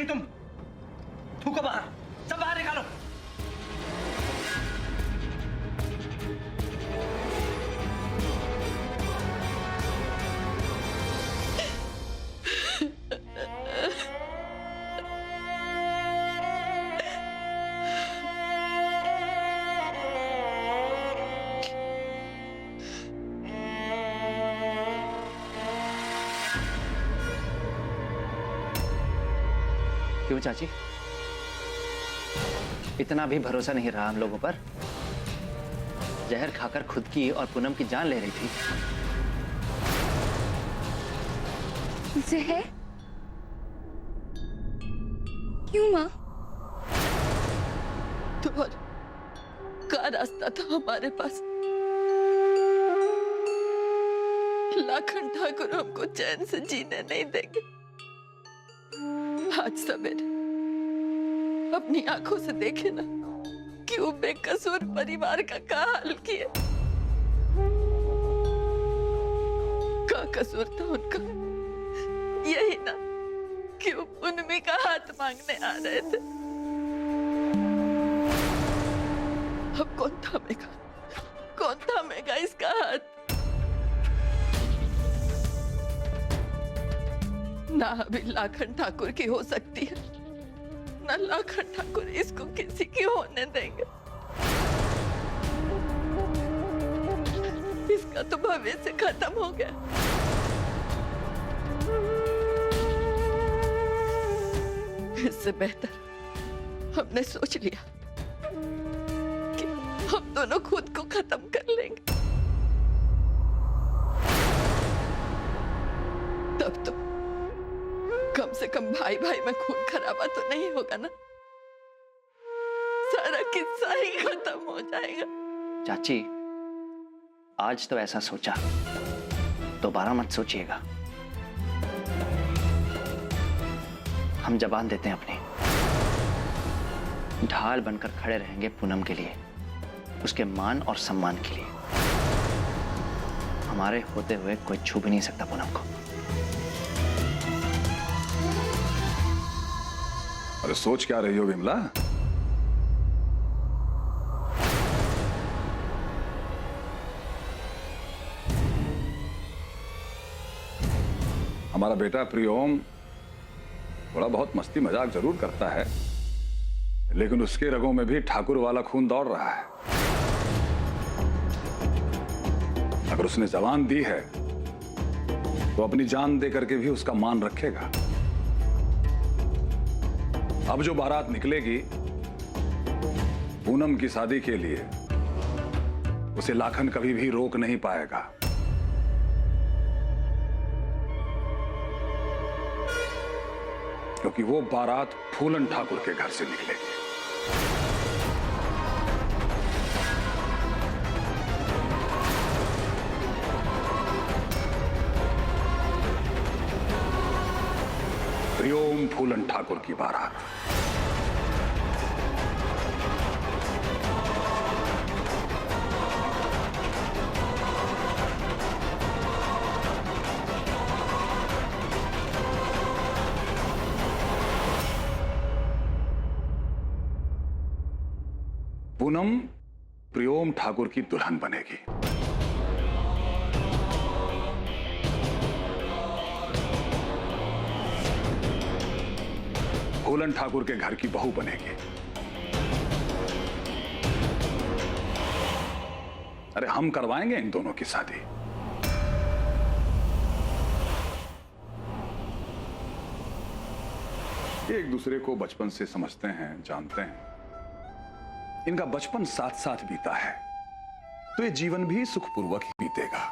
नहीं तुम? थूको बाहर, सब बाहर निकालो। क्यों चाची, इतना भी भरोसा नहीं रहा हम लोगों पर? जहर खाकर खुद की और पूनम की जान ले रही थी। जहर? क्यों माँ? तो और का रास्ता था हमारे पास? लाखन ठाकुर हमको चैन से जीने नहीं देंगे। आज सवेरे अपनी आंखों से देखे ना कि वो बेकसूर परिवार का क्या हाल किया। क्या कसूर था उनका? यही ना कि वो उन्मी का हाथ मांगने आ रहे थे। अब कौन थामेगा इसका हाथ? ना अभी लाखन ठाकुर की हो सकती है, ना लाखन ठाकुर इसको किसी की होने देंगे। इसका तो भविष्य खत्म हो गया। इससे बेहतर हमने सोच लिया कि हम दोनों खुद को खत्म कर लेंगे। तब तो कम से कम भाई भाई में खून खराबा तो नहीं होगा ना। सारा किस्सा ही खत्म हो जाएगा। चाची, आज तो ऐसा सोचा, दोबारा मत सोचिएगा। हम जबान देते हैं अपनी, ढाल बनकर खड़े रहेंगे पूनम के लिए, उसके मान और सम्मान के लिए। हमारे होते हुए कोई छू भी नहीं सकता पूनम को। अरे सोच क्या रही हो विमला? हमारा बेटा प्रियोम थोड़ा बहुत मस्ती मजाक जरूर करता है, लेकिन उसके रगों में भी ठाकुर वाला खून दौड़ रहा है। अगर उसने जबान दी है तो अपनी जान दे करके भी उसका मान रखेगा। अब जो बारात निकलेगी पूनम की शादी के लिए, उसे लाखन कभी भी रोक नहीं पाएगा। क्योंकि वो बारात फूलन ठाकुर के घर से निकलेगी। प्रियोम फूलन ठाकुर की बारात। पूनम प्रियोम ठाकुर की दुल्हन बनेगी। फूलन ठाकुर के घर की बहू बनेगी। अरे हम करवाएंगे इन दोनों की शादी। एक दूसरे को बचपन से समझते हैं, जानते हैं। इनका बचपन साथ साथ बीता है, तो ये जीवन भी सुखपूर्वक ही बीतेगा।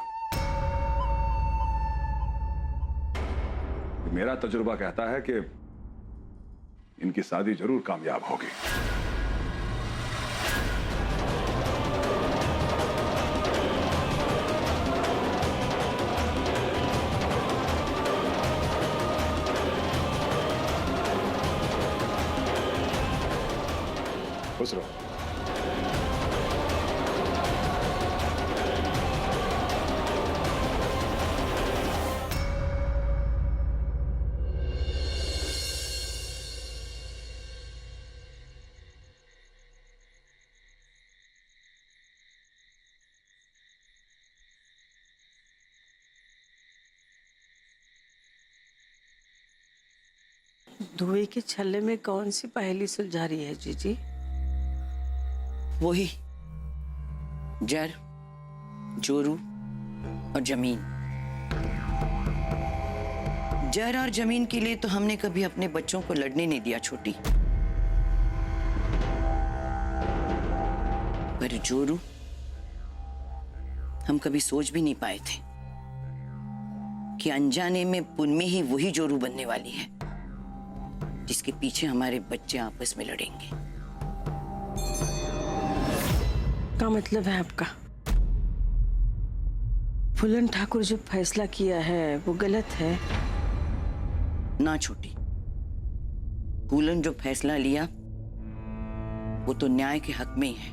मेरा तजुर्बा कहता है कि इनकी शादी जरूर कामयाब होगी। खुश रहो। धुएं के छल्ले में कौन सी पहेली सुलझा रही है जीजी? वही जर, जोरू और जमीन। जर और जमीन के लिए तो हमने कभी अपने बच्चों को लड़ने नहीं दिया छोटी, पर जोरू हम कभी सोच भी नहीं पाए थे कि अनजाने में पुनमी ही वही जोरू बनने वाली है जिसके पीछे हमारे बच्चे आपस में लड़ेंगे। क्या मतलब है आपका? फूलन ठाकुर जो फैसला किया है वो गलत है? ना छोटी, फूलन जो फैसला लिया वो तो न्याय के हक में ही है,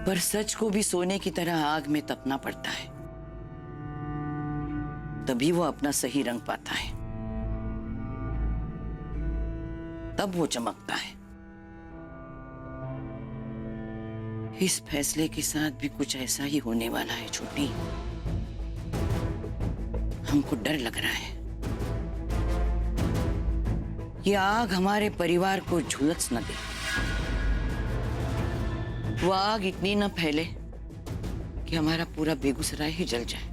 पर सच को भी सोने की तरह आग में तपना पड़ता है, तभी वो अपना सही रंग पाता है, तब वो चमकता है। इस फैसले के साथ भी कुछ ऐसा ही होने वाला है छोटी। हमको डर लग रहा है ये आग हमारे परिवार को झुलस न दे, वो आग इतनी न फैले कि हमारा पूरा बेगूसराय ही जल जाए।